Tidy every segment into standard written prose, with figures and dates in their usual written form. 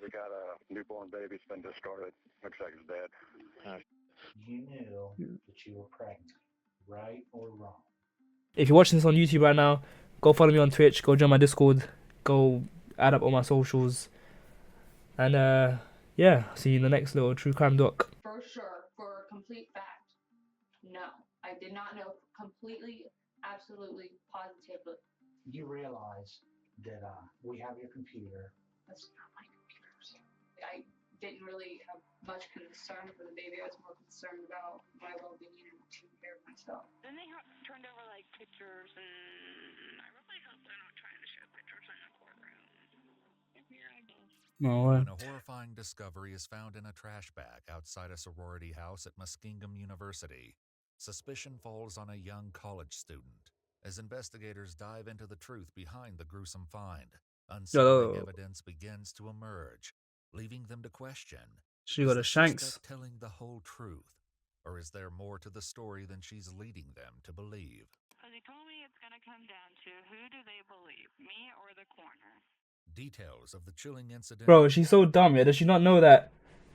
We got a newborn baby. It's been discarded. Looks like it's dead. You knew that you were pregnant, right or wrong? If you're watching this on YouTube right now, go follow me on Twitch. Go join my Discord. Go add up all my socials. And yeah, see you in the next little true crime doc. For sure, for a complete fact, no, I did not know completely, absolutely, positively. You realize that we have your computer. That's not my computers. I didn't really have much concern for the baby. I was more concerned about my well-being and taking care of myself. Then they turned over like pictures, and I really hope they're not trying to show pictures in the courtroom. Here I go. No way. When a horrifying discovery is found in a trash bag outside a sorority house at Muskingum University, suspicion falls on a young college student. As investigators dive into the truth behind the gruesome find, unsettling evidence begins to emerge, leaving them to question. She got a Is the shanks. suspect telling the whole truth, or is there more to the story than she's leading them to believe? Because he told me it's going to come down to who do they believe, me or the coroner. Details of the chilling incident. Bro, she's so dumb, yeah. Does she not know that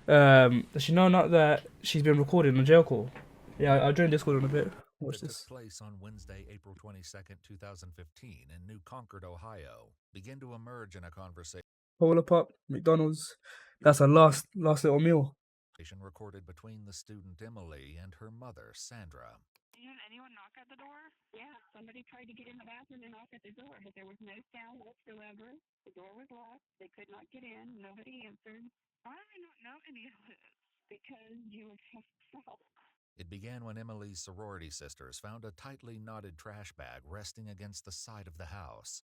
does she know not that she's been recorded in a jail call? Yeah, I'll join Discord in a bit. Watch that this. took place on Wednesday, April 22nd, 2015 in New Concord, Ohio, begin to emerge in a conversation Polar Pop, McDonald's. That's her last little meal. recorded between the student Emily and her mother, Sandra. Did anyone knock at the door? Yeah, somebody tried to get in the bathroom and knock at the door, but there was no sound whatsoever. The door was locked. They could not get in. Nobody answered. Why do I not know any of this? Because you were help. It began when Emily's sorority sisters found a tightly knotted trash bag resting against the side of the house.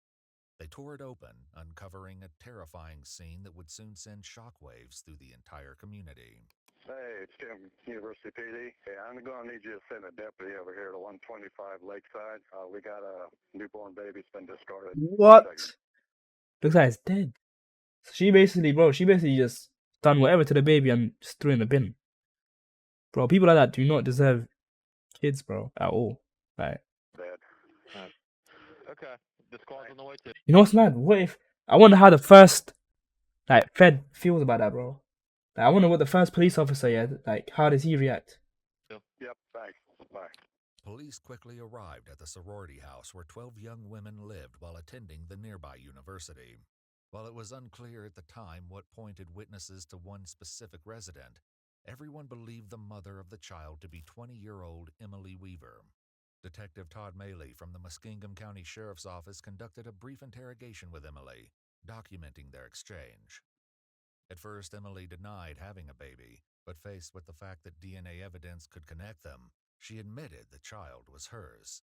They tore it open, uncovering a terrifying scene that would soon send shockwaves through the entire community. Hey, it's Tim, University PD. Hey, I'm going to need you to send a deputy over here to 125 Lakeside. We got a newborn baby. It's been discarded. What? Looks like it's dead. So she basically just done whatever to the baby and just threw in the bin. Bro, people like that do not deserve kids, bro, at all. Like, Dead. Okay. The squad's on the way too. you know what's mad? What if I wonder how the first Fed feels about that, bro. Like, I wonder what the first police officer, how does he react? Yep, thanks. Bye. Police quickly arrived at the sorority house where 12 young women lived while attending the nearby university. While it was unclear at the time what pointed witnesses to one specific resident, everyone believed the mother of the child to be 20-year-old Emily Weaver. Detective Todd Maley from the Muskingum County Sheriff's Office conducted a brief interrogation with Emily, documenting their exchange. At first, Emily denied having a baby, but faced with the fact that DNA evidence could connect them, she admitted the child was hers.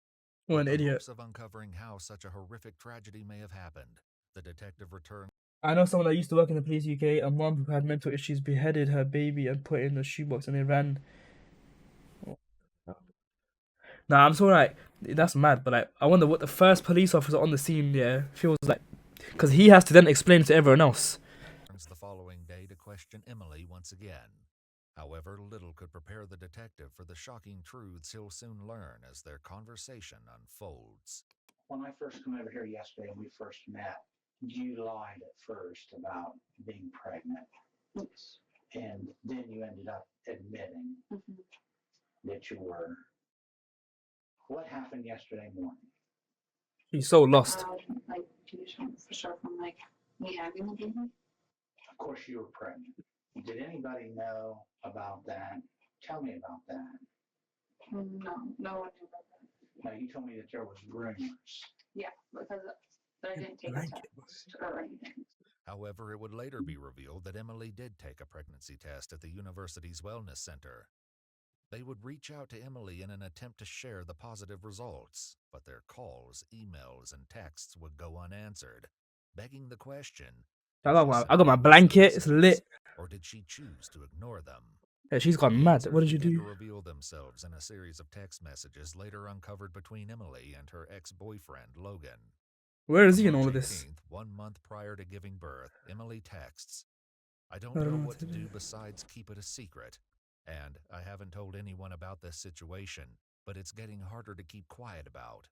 What an With the idiot. hopes of uncovering how such a horrific tragedy may have happened, the detective returned. I know someone that used to work in the police UK, a mom who had mental issues beheaded her baby and put it in a shoebox and they ran. Nah, I'm sorry, that's mad, but I wonder what the first police officer on the scene, feels like. Because he has to then explain it to everyone else. The following day to question Emily once again. However, little could prepare the detective for the shocking truths he'll soon learn as their conversation unfolds. When I first came over here yesterday and we first met, you lied at first about being pregnant. Yes. And then you ended up admitting that you were. What happened yesterday morning? He's so lost. Do you just want for sure from me having the baby? Of course you were pregnant. Did anybody know about that? Tell me about that. No one knew about that. Now, you told me that there was rumors. Yeah, because I didn't take a test or anything. However, it would later be revealed that Emily did take a pregnancy test at the university's wellness center. They would reach out to Emily in an attempt to share the positive results, but their calls, emails, and texts would go unanswered, begging the question, I got my blanket, it's lit. or did she choose to ignore them? Yeah, she's gone mad. What did you do? To reveal themselves in a series of text messages later uncovered between Emily and her ex-boyfriend, Logan. Where is he in all of this? 18th, 1 month prior to giving birth, Emily texts, I don't know what to do besides keep it a secret. And I haven't told anyone about this situation, but it's getting harder to keep quiet about.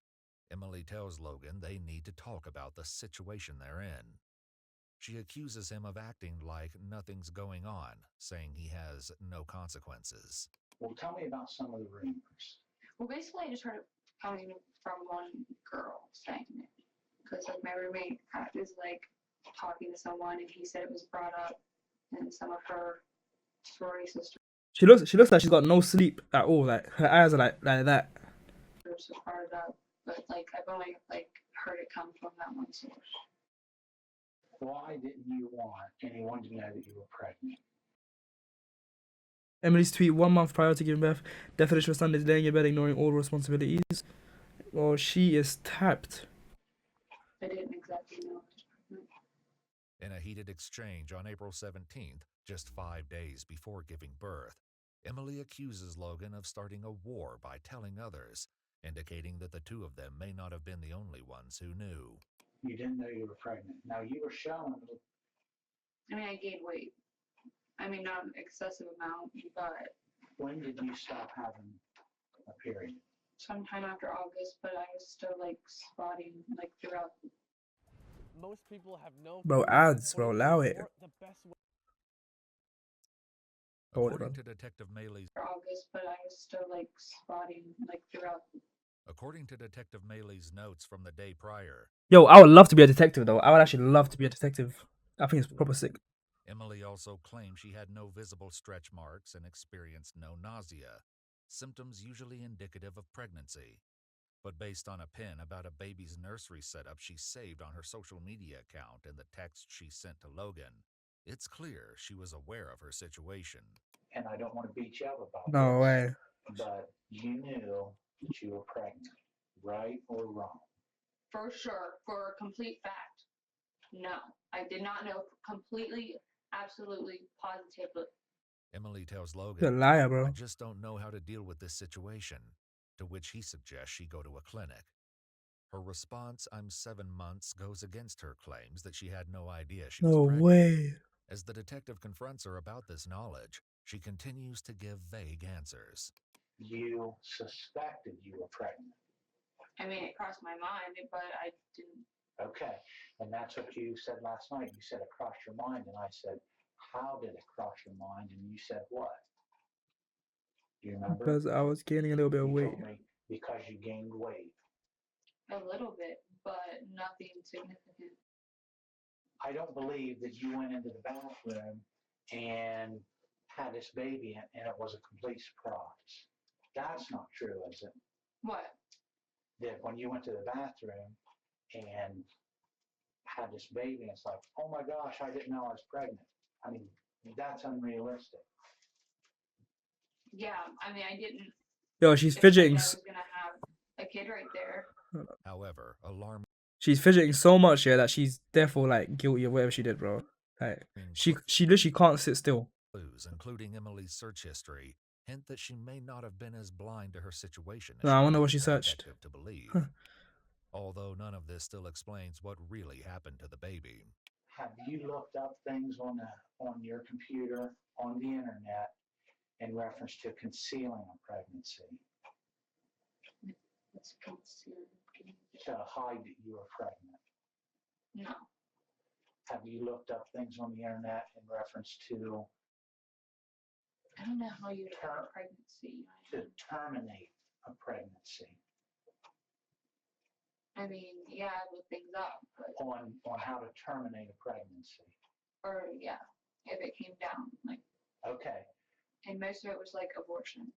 Emily tells Logan they need to talk about the situation they're in. She accuses him of acting like nothing's going on, saying he has no consequences. Well, tell me about some of the rumors. Well, basically, I just heard it coming from one girl saying it. Because, like, my roommate is, like, talking to someone, and he said it was brought up, and some of her sorority sisters She looks like she's got no sleep at all. Like her eyes are like that. were brought it up. But, like, I've only, like, heard it come from that one source. Why didn't you want anyone to know that you were pregnant? Emily's tweet 1 month prior to giving birth. Definition for Sundays, laying in bed, ignoring all responsibilities. Well, she is tapped. I didn't exactly know. In a heated exchange on April 17th, just 5 days before giving birth, Emily accuses Logan of starting a war by telling others, indicating that the two of them may not have been the only ones who knew. You didn't know you were pregnant. Now, you were showing. I mean, I gained weight. I mean, not an excessive amount, but When did you stop having a period? sometime after August, but I was still, like, spotting, like, throughout. Most people have no Bro, clue ads, bro, what allow is it. the best way. Hold it, According bro. to Detective Maley's August, but I was still, like, spotting, like, throughout. According to Detective Maley's notes from the day prior, Yo, I would love to be a detective though. I would actually love to be a detective. I think it's proper sick. Emily also claimed she had no visible stretch marks and experienced no nausea, symptoms usually indicative of pregnancy. But based on a pin about a baby's nursery setup she saved on her social media account and the text she sent to Logan, it's clear she was aware of her situation. And I don't want to beat you up about No this, way. but you knew that you were pregnant, right or wrong? For sure, for a complete fact, no. I did not know completely, absolutely, positively. Emily tells You're a Logan, liar, "I bro. just don't know how to deal with this situation," to which he suggests she go to a clinic. Her response, "I'm 7 months," goes against her claims that she had no idea she was No pregnant. way. As the detective confronts her about this knowledge, she continues to give vague answers. You suspected you were pregnant. I mean, it crossed my mind, but I didn't. Okay. And that's what you said last night. You said it crossed your mind. And I said, how did it cross your mind? And you said what? Do you remember? Because I was gaining a little bit of You weight. told me because you gained weight. A little bit, but nothing significant. I don't believe that you went into the bathroom and had this baby and it was a complete surprise. That's not true, is it? What? That when you went to the bathroom and had this baby, it's like, oh my gosh, I didn't know I was pregnant. I mean, that's unrealistic. Yeah, I mean, I didn't Yo, she's expect fidgeting. I was gonna have a kid right there. However, alarming She's fidgeting so much, yeah, that she's therefore like guilty of whatever she did, bro. Like she literally can't sit still. clues, including Emily's search history, hint that she may not have been as blind to her situation as No, I wonder she what she leads the searched. detective to believe. Although none of this still explains what really happened to the baby. Have you looked up things on your computer, on the internet, in reference to concealing a pregnancy, It's concealed. to hide that you were pregnant? No. Have you looked up things on the internet in reference to I don't know how you have a pregnancy. terminate a pregnancy? I mean, yeah, I look things up, but On how to terminate a pregnancy. or yeah, if it came down, like, Okay. and most of it was like abortion.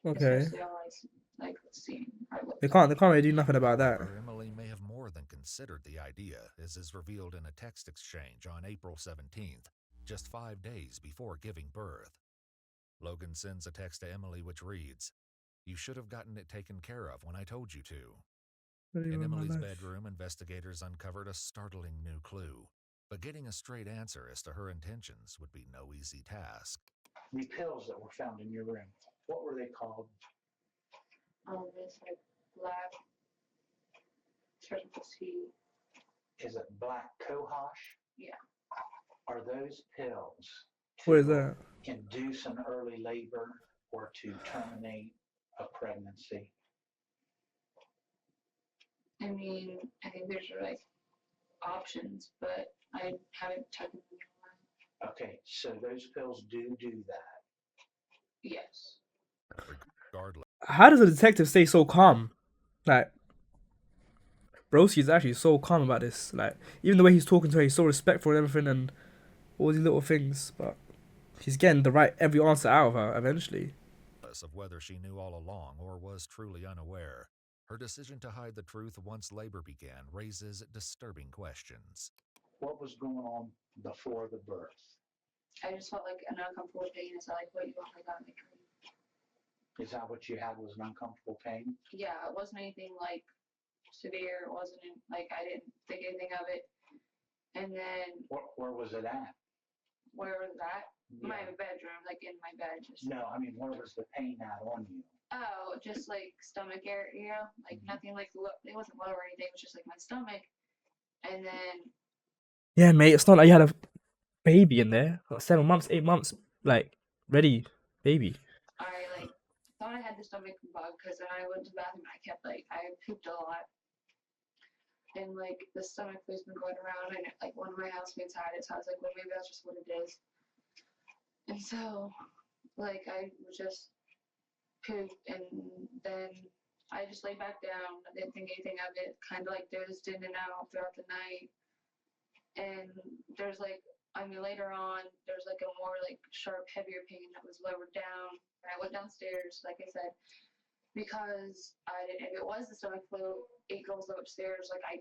Okay. Especially all like seeing. They can't really do nothing about that. However, Emily may have more than considered the idea, as is revealed in a text exchange on April 17th, just 5 days before giving birth. Logan sends a text to Emily which reads, "You should have gotten it taken care of when I told you to." In Emily's bedroom, investigators uncovered a startling new clue, but getting a straight answer as to her intentions would be no easy task. The pills that were found in your room, what were they called? This like black surgical C. Is it black cohosh? Yeah. Are those pills What is to that? induce an early labor or to terminate a pregnancy? I mean, I think there's like options, but I haven't taken them in a while. Okay, so those pills do that. Yes. Regardless, How does the detective stay so calm? Like, Broski is actually so calm about this. Like, even the way he's talking to her, he's so respectful and everything, and all these little things. But he's getting the right every answer out of her eventually. of whether she knew all along or was truly unaware, her decision to hide the truth once labor began raises disturbing questions. What was going on before the birth? I just felt like an uncomfortable pain. Is that like what you want? Like that? Is that what you had, was an uncomfortable pain? Yeah, it wasn't anything like severe. It wasn't like I didn't think anything of it. And then Where was it at? where was that? My Yeah. bedroom, like in my bed. Just No, I mean, where was the pain at on you? oh, just like stomach area, like nothing like it wasn't low or anything. It was just like my stomach. And then Yeah, mate, it's not like you had a baby in there. Like 7 months, 8 months, like, ready baby. I like thought I had the stomach bug because when I went to the bathroom, I kept like I pooped a lot. And like the stomach flu's been going around, and like one of my housemates had it, so I was like, well, maybe that's just what it is. And so, like, I was just pooped, and then I just laid back down. I didn't think anything of it. Kind of like dozed in and out throughout the night. And there's like, I mean, later on, there's like a more like sharp, heavier pain that was lowered down. And I went downstairs, like I said, because I didn't. If it was the stomach flu, 8 girls live upstairs. Like I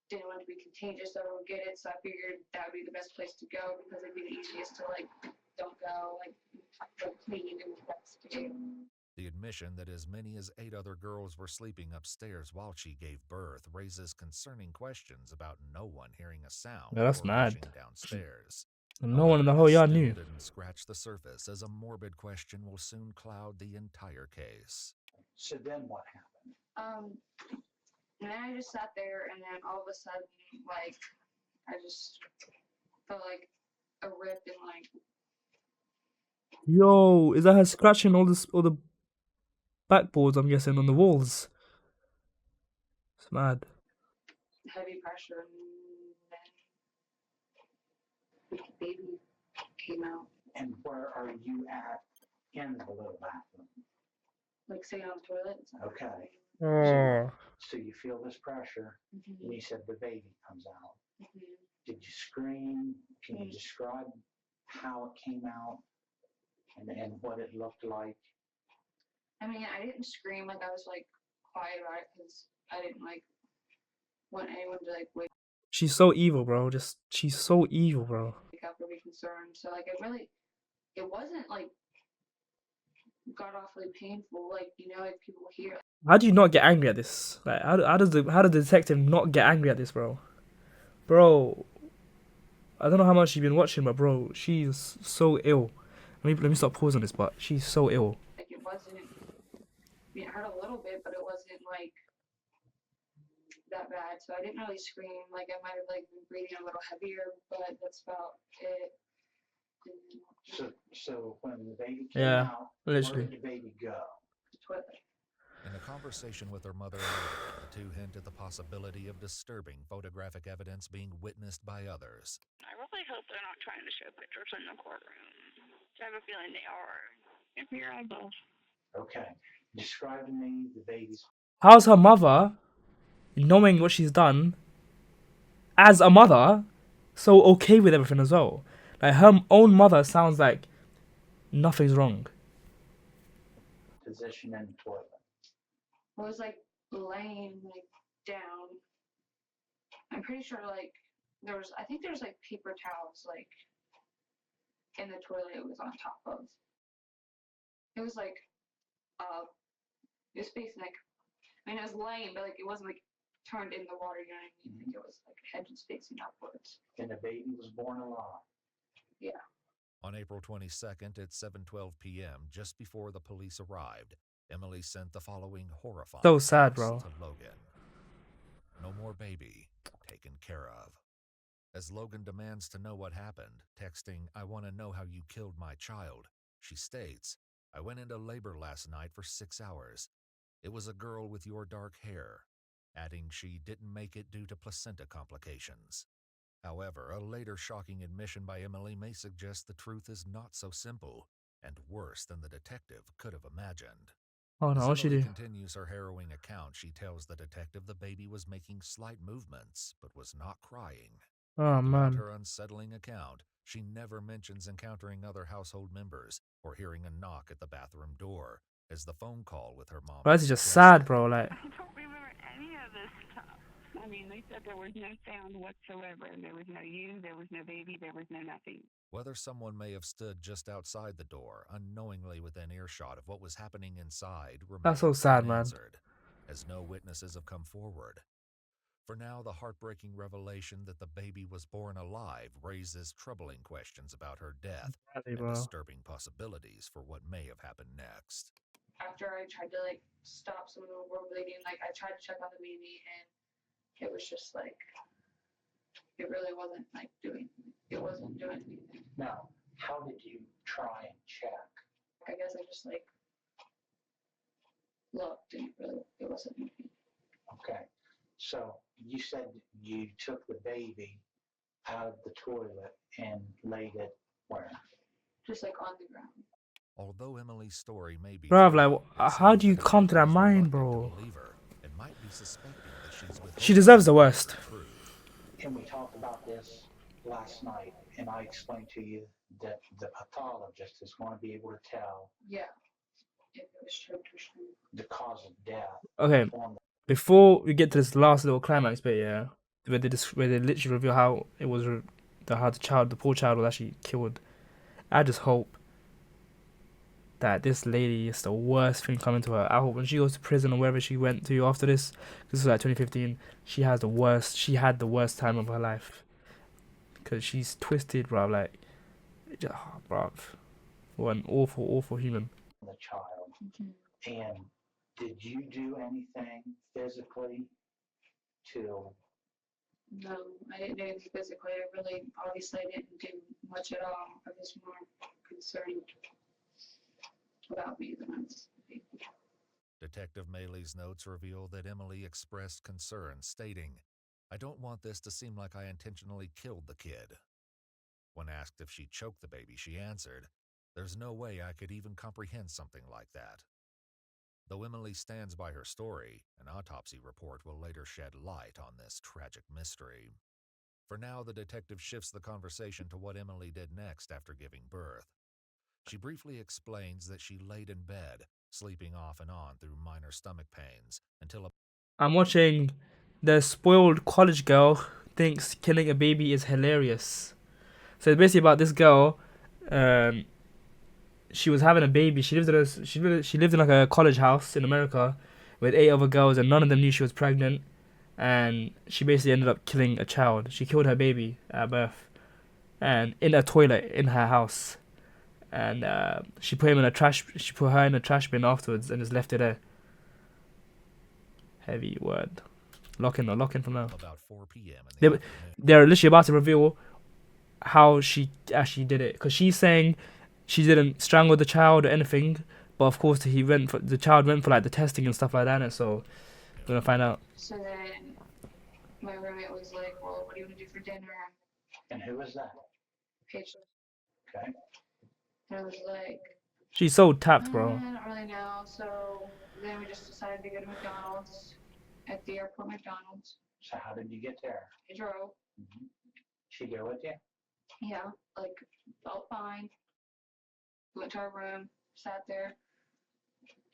didn't want it to be contagious, so I would get it. So I figured that would be the best place to go because it'd be the easiest to like don't go like clean and investigate. The admission that as many as 8 other girls were sleeping upstairs while she gave birth raises concerning questions about no one hearing a sound Yeah, that's or mad. rushing downstairs. And no one in the whole This yard still knew. didn't scratch the surface, as a morbid question will soon cloud the entire case. So then what happened? And then I just sat there, and then all of a sudden, like, I just felt like a rip and like Yo, is that her scratching all the backboards, I'm guessing, on the walls? It's mad. heavy pressure, and then the baby came out, And where are you at in the little bathroom? like sitting on the toilet. Okay. Oh. So you feel this pressure, and you said the baby comes out. Did you scream? Can you describe how it came out and what it looked like? I mean, I didn't scream, like I was like quiet about it because I didn't like want anyone to like wake She's so evil, bro. She's so evil, bro. up or be concerned. So like it wasn't like god awfully painful, like like people hear. How do you not get angry at this? Like, how does the detective not get angry at this, bro? Bro, I don't know how much you've been watching, but bro, she's so ill. Let me stop pausing this, but she's so ill. Like it wasn't. I mean, it hurt a little bit, but it wasn't like that bad. So I didn't really scream. Like I might have like been breathing a little heavier, but that's about it. So when the baby came Yeah, out, literally. where did the baby go? The toilet. In a conversation with her mother later, the two hint at the possibility of disturbing photographic evidence being witnessed by others. I really hope they're not trying to show pictures in the courtroom. I have a feeling they are. If you're able. Okay. Describe to me the baby's. How's her mother, knowing what she's done, as a mother, so okay with everything as well? Like, her own mother sounds like nothing's wrong. Position in the toilet. I was like laying like down. I'm pretty sure like I think there's like paper towels like in the toilet. It was on top of. It was like it was facing like, I mean, it was laying, but like it wasn't like turned in the water. You know what I mean? Like it was like head was facing upwards. And the baby was born alive. Yeah. On April 22nd at 7:12 p.m., just before the police arrived, Emily sent the following horrifying So sad, text bro. to Logan. No more baby. Taken care of. As Logan demands to know what happened, texting, "I want to know how you killed my child," she states, "I went into labor last night for 6 hours. It was a girl with your dark hair," adding she didn't make it due to placenta complications. However, a later shocking admission by Emily may suggest the truth is not so simple and worse than the detective could have imagined. Oh no, As what she Emily do? continues her harrowing account, she tells the detective the baby was making slight movements but was not crying. Oh Throughout man, her unsettling account, she never mentions encountering other household members or hearing a knock at the bathroom door, as the phone call with her mom. bro, this is just sad, bro. Like, I don't remember any of this stuff. I mean, they said there was no sound whatsoever. There was no you, there was no baby, there was no nothing. Whether someone may have stood just outside the door, unknowingly within earshot of what was happening inside, that's so remains sad, man. unanswered, as no witnesses have come forward. For now, the heartbreaking revelation that the baby was born alive raises troubling questions about her death Exactly, and bro. disturbing possibilities for what may have happened next. After I tried to like stop some of the world bleeding, like I tried to check on the baby and it was just like, it really wasn't like doing anything. Now, how did you try and check? I guess I just like looked and it wasn't moving. Okay, so you said you took the baby out of the toilet and laid it where? Just like on the ground. Although Emily's story may be Bro, true, like, it how seems do you that come to that detectives mind, reluctant to bro? believe her and might be suspecting that she's She deserves the withholding worst. truth. And we talked about this last night, and I explained to you that the pathologist is going to be able to tell Yeah. If it was choked or something. the cause of death Okay, on before we get to this last little climax bit, yeah, where they literally reveal how it was how the poor child was actually killed. I just hope that this lady is the worst thing coming to her. I hope when she goes to prison or wherever she went to after this was like 2015, she had the worst time of her life. Because she's twisted, bro. Like, bro. What an awful, awful human. the child. And did you do anything physically to? No, I didn't do anything physically. Obviously I didn't do much at all. I was more concerned about me than I was. Detective Maley's notes reveal that Emily expressed concern, stating, "I don't want this to seem like I intentionally killed the kid." When asked if she choked the baby, she answered, "There's no way I could even comprehend something like that." Though Emily stands by her story, an autopsy report will later shed light on this tragic mystery. For now, the detective shifts the conversation to what Emily did next after giving birth. She briefly explains that she laid in bed, sleeping off and on through minor stomach pains, until I'm watching the spoiled college girl thinks killing a baby is hilarious. So it's basically about this girl. She was having a baby. She lived in like a college house in America with 8 other girls, and none of them knew she was pregnant. And she basically ended up killing a child. She killed her baby at birth, and in a toilet in her house. And she put him in a trash. She put her in a trash bin afterwards, and just left it there. Heavy word. Lock in from now. about 4 p.m. in the afternoon. They're literally about to reveal how she actually did it, because she's saying she didn't strangle the child or anything, but of course the child went for like the testing and stuff like that, and so we're gonna find out. So then my roommate was like, well, what do you want to do for dinner? And who is that? Paige. Okay. And I was like, She's so tapped, bro. I don't really know. So then we just decided to go to McDonald's, at the airport McDonald's. So how did you get there? I drove. Mm-hmm. She go with you? Yeah, like felt fine. Went to our room, sat there,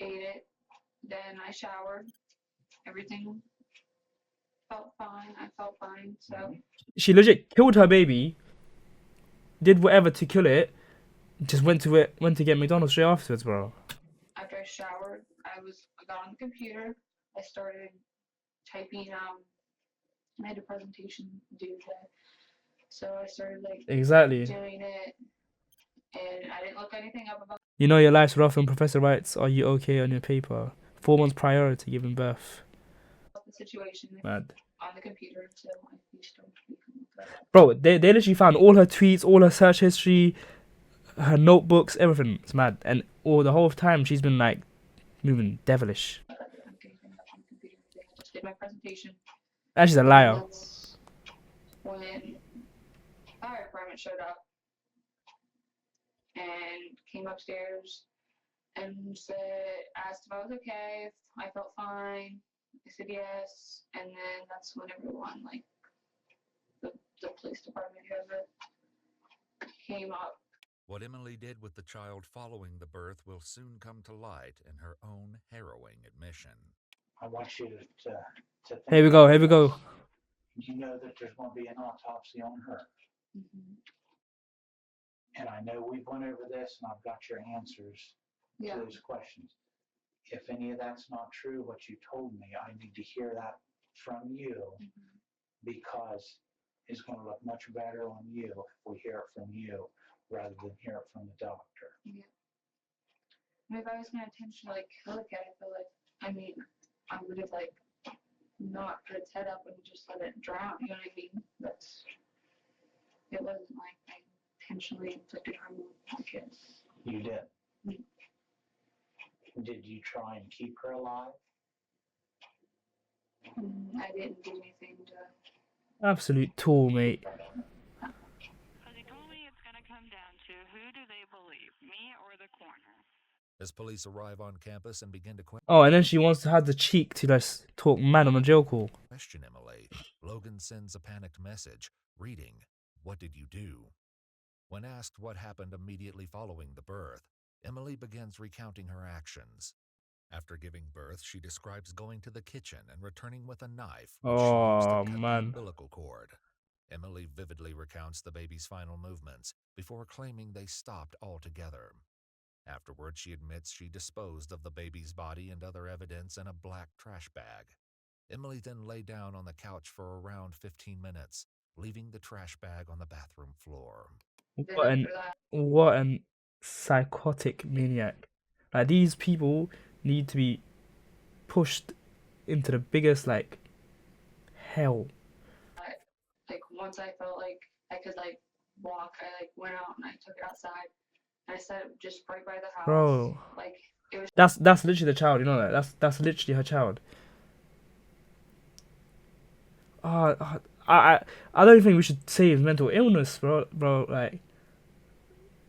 ate it. Then I showered. Everything felt fine. I felt fine. So She legit killed her baby, did whatever to kill it, just went to get McDonald's straight afterwards, bro. after I showered, I got on the computer. I started typing. I had a presentation due today, so I started like Exactly. doing it, and I didn't look anything up about You know your life's rough, and Professor writes, "Are you okay?" on your paper. 4 months prior to giving birth. the situation Mad. on the computer, so I started speaking with that. Bro, they literally found all her tweets, all her search history, her notebooks, everything. It's mad. And the whole time she's been like moving devilish. I'm getting up on the computer today. I just did my presentation. And she's a liar. That's when department showed up and came upstairs and asked if I was okay, if I felt fine. I said yes, and then that's when everyone, like the police department, whoever, came up. What Emily did with the child following the birth will soon come to light in her own harrowing admission. I want you to think. Here we go. Here we about go. this. You know that there's going to be an autopsy on her. Mm-hmm. And I know we've went over this and I've got your answers Yeah. to those questions. If any of that's not true, what you told me, I need to hear that from you Mm-hmm. because it's going to look much better on you if we hear it from you rather than hear it from the doctor. Yeah. I mean, if I was gonna intentionally kill a cat, I feel like, I mean, I would have like not put its head up and just let it drown. You know what I mean? It wasn't like I intentionally inflicted harm on the kid. You did. Mm. Did you try and keep her alive? I didn't do anything to. Absolute tool, mate. Because he told me it's going to come down to who do they believe, me or the coroner. As police arrive on campus and begin to Oh, and then she wants to have the cheek to just talk mad on a jail call. question Emily, Logan sends a panicked message, reading, "What did you do?" When asked what happened immediately following the birth, Emily begins recounting her actions. After giving birth, she describes going to the kitchen and returning with a knife, which she used to Oh, cut the man. umbilical cord. Emily vividly recounts the baby's final movements before claiming they stopped altogether. Afterwards, she admits she disposed of the baby's body and other evidence in a black trash bag. Emily then lay down on the couch for around 15 minutes, leaving the trash bag on the bathroom floor. What an psychotic maniac. Like, these people need to be pushed into the biggest, like, hell. Like once I felt like I could like walk, I like went out and I took it outside. And I set it just right by the house. Bro. Like it was. That's literally the child, you know that? That's literally her child. I don't think we should say it's mental illness, bro. Like,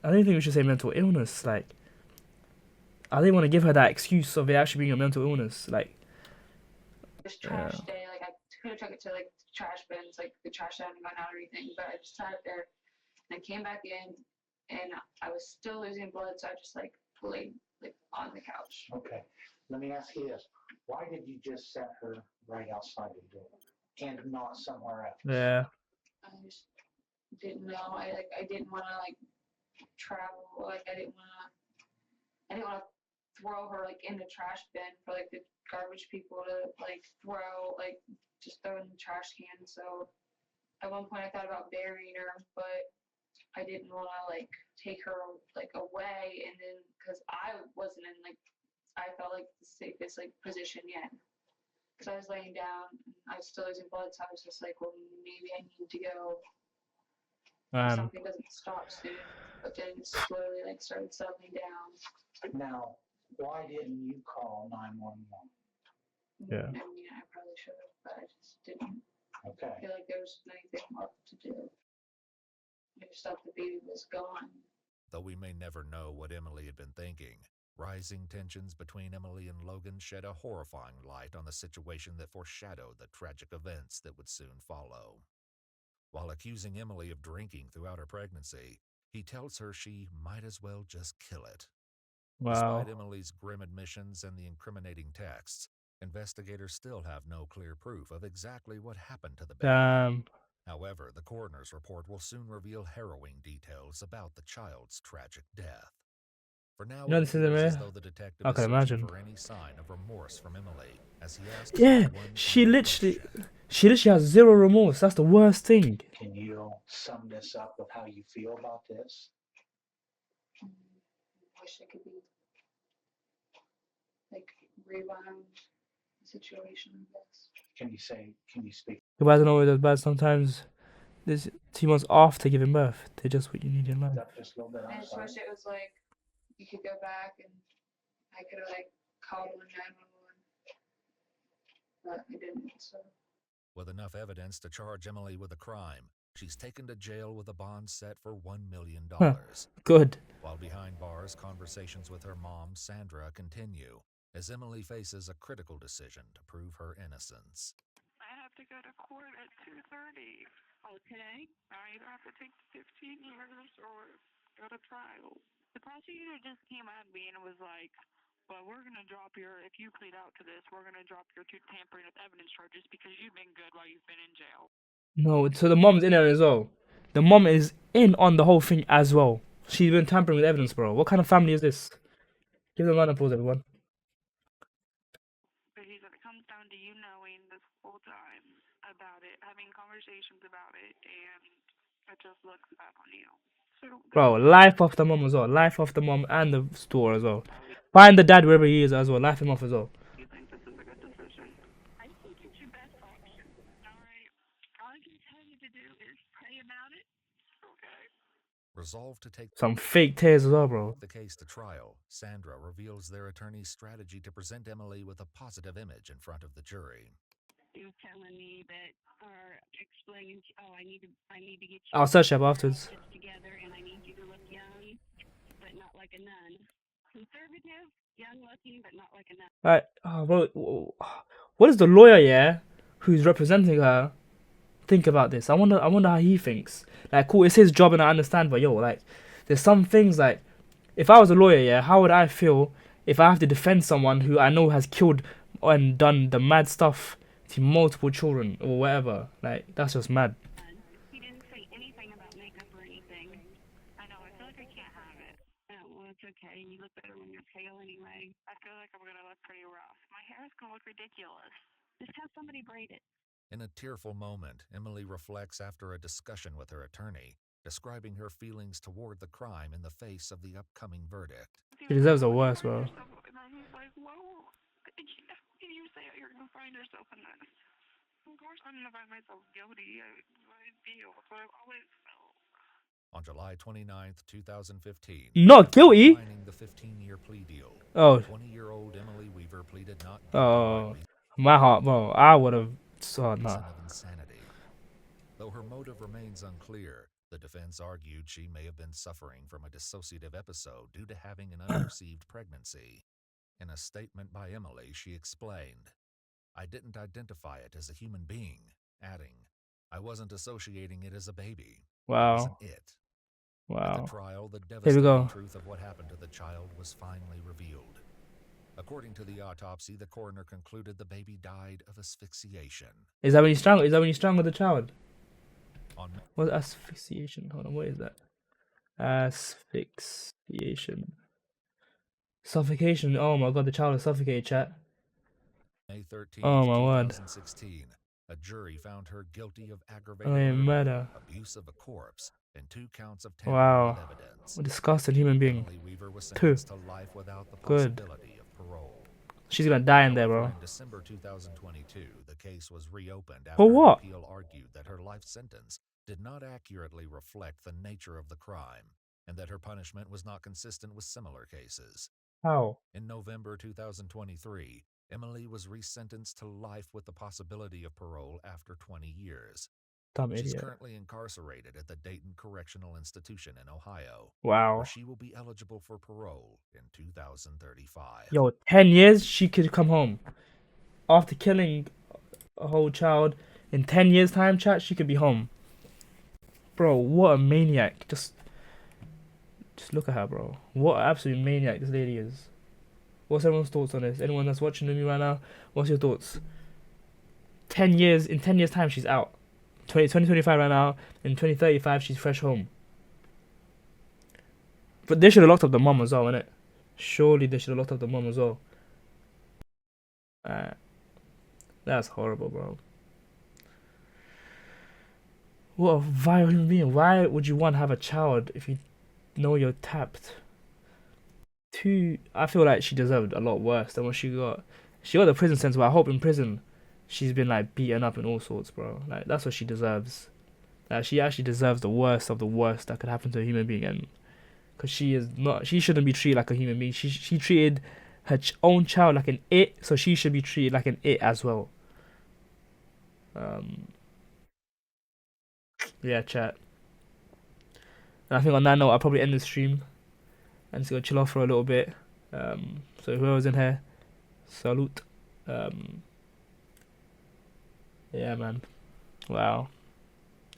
I don't think we should say mental illness. Like, I didn't want to give her that excuse of it actually being a mental illness. Like, It was trash day. Like I could have took it to like the trash bins, like the trash hadn't gone out or anything, but I just sat it there and I came back in and I was still losing blood, so I just like laid like on the couch. Okay. Let me ask you this. Why did you just set her right outside the door and not somewhere else? yeah. I just didn't know. I didn't want to like travel. Like I didn't want to throw her like in the trash bin for like the garbage people to like throw, like just throw in the trash can. So at one point I thought about burying her, but I didn't want to like take her like away, and then because I wasn't in like I felt like the safest like position yet, because I was laying down and I was still losing blood, so I was just like, well, maybe I need to go. If something doesn't stop soon, but then it slowly like started settling down. Now, why didn't you call 911? Yeah. I mean, I probably should have, but I just didn't Okay. feel like there was anything left to do. I just thought the baby was gone. Though we may never know what Emily had been thinking, rising tensions between Emily and Logan shed a horrifying light on the situation that foreshadowed the tragic events that would soon follow. While accusing Emily of drinking throughout her pregnancy, he tells her she might as well just kill it. Wow. Despite Emily's grim admissions and the incriminating texts, investigators still have no clear proof of exactly what happened to the baby. Damn. However, the coroner's report will soon reveal harrowing details about the child's tragic death. For now, You know it this isn't appears as real? though the detective I is can searching imagine. for any sign of remorse from Emily, as he asks Yeah, one she final literally question. has zero remorse. That's the worst thing. Can you sum this up with how you feel about this? Wish I could be like rewound the situation, I guess. Can you speak? Goodbye don't always as bad. Sometimes there's 2 months after giving birth. They're just what you need in life. Up just a little bit. I I'm just sorry. wish it was like you could go back and I could have like called 911, but I didn't. So With enough evidence to charge Emily with a crime, She's taken to jail with a bond set for $1 million. Good. While behind bars, conversations with her mom, Sandra, continue as Emily faces a critical decision to prove her innocence. I have to go to court at 2:30. Oh, today? I either have to take 15 years or go to trial. The prosecutor just came at me and was like, well, we're going to drop if you plead out to this, we're going to drop your two tampering with evidence charges because you've been good while you've been in jail. No, so the mom's in there as well. The mom is in on the whole thing as well. She's been tampering with evidence, bro. What kind of family is this? Give them a round of applause, everyone. But he said it comes down to you knowing this whole time about it, having conversations about it, and it just looks bad on you. So, Bro, life off the mom as well. Life off the mom and the store as well. Find the dad wherever he is as well. Life him off as well. do you think this is a good decision? I think it's your best option. All right. All I can tell you to do is pray about it. Okay. Resolved to take Some fake tears as well, bro. the case to trial, Sandra reveals their attorney's strategy to present Emily with a positive image in front of the jury. You telling me that, or explaining, I need to get you I'll search up afterwards. together, and I need you to look young, but not like a nun. Conservative, young looking, but not like a nun. Right, bro, what does the lawyer, yeah, who's representing her, think about this? I wonder how he thinks. Like, cool, it's his job and I understand, but yo, like, there's some things like, if I was a lawyer, yeah, how would I feel if I have to defend someone who I know has killed and done the mad stuff to multiple children or whatever? Like, that's just mad. He didn't say anything about makeup or anything. I know, I feel like I can't have it. Well, it's okay. You look better when you're pale anyway. I feel like I'm gonna look pretty rough. My hair is gonna look ridiculous. Just have somebody braid it. In a tearful moment, Emily reflects after a discussion with her attorney, describing her feelings toward the crime in the face of the upcoming verdict. She deserves the worst, bro. And then he's like, whoa, can you say you're gonna find yourself in this? Of course I'm gonna find myself guilty. I feel what I've always felt. On July 29th, 2015, Not guilty? signing the 15-year plea deal, Oh, 20-year-old Emily Weaver pleaded not oh, guilty my heart, bro. I would have. Oh, by nah. reason of insanity. Though her motive remains unclear, the defense argued she may have been suffering from a dissociative episode due to having an unperceived pregnancy. In a statement by Emily, she explained, "I didn't identify it as a human being," adding, "I wasn't associating it as a baby. It wasn't Wow. it." At Wow. the trial, the Here we devastating go. truth of what happened to the child was finally revealed. According to the autopsy, the coroner concluded the baby died of asphyxiation. Is that when you strangle? Is that when you strangle the child? On What's asphyxiation? Hold on, what is that? Asphyxiation. Suffocation. Oh my god, the child is suffocated, chat. May 13, Oh my word. 2016, a jury found her guilty of I aggravated mean, murder. abuse of a corpse, and 2 counts of Wow. tampering with evidence. What a disgusting human being. Emily Weaver was Two. sentenced to life without the Good. possibility of parole. She's gonna die in there, However, bro. in December 2022, the case was reopened after For what? an appeal argued that her life sentence did not accurately reflect the nature of the crime, and that her punishment was not consistent with similar cases. How? In November 2023, Emily was resentenced to life with the possibility of parole after 20 years. Dumb She's idiot. currently incarcerated at the Dayton Correctional Institution in Ohio, Wow. where she will be eligible for parole in 2035. Yo, 10 years, she could come home. After killing a whole child, in 10 years' time, chat, she could be home. Bro, what a maniac. Just look at her, bro. What an absolute maniac this lady is. What's everyone's thoughts on this? Anyone that's watching me right now, what's your thoughts? 10 years, in 10 years' time, she's out. 2025 right now, in 2035, she's fresh home. But they should have locked up the mom as well, innit? Surely they should have locked up the mom as well. That's horrible, bro. What a vile human being. Why would you want to have a child if you know you're tapped? I feel like she deserved a lot worse than what she got. She got the prison sentence, but I hope in prison she's been like beaten up and all sorts, bro. Like, that's what she deserves. Like, she actually deserves the worst of the worst that could happen to a human being, and because she shouldn't be treated like a human being. She treated her own child like an it, so she should be treated like an it as well. yeah, chat. And I think on that note, I'll probably end the stream and just go chill off for a little bit. So whoever's in here, salute. Yeah, man. Wow.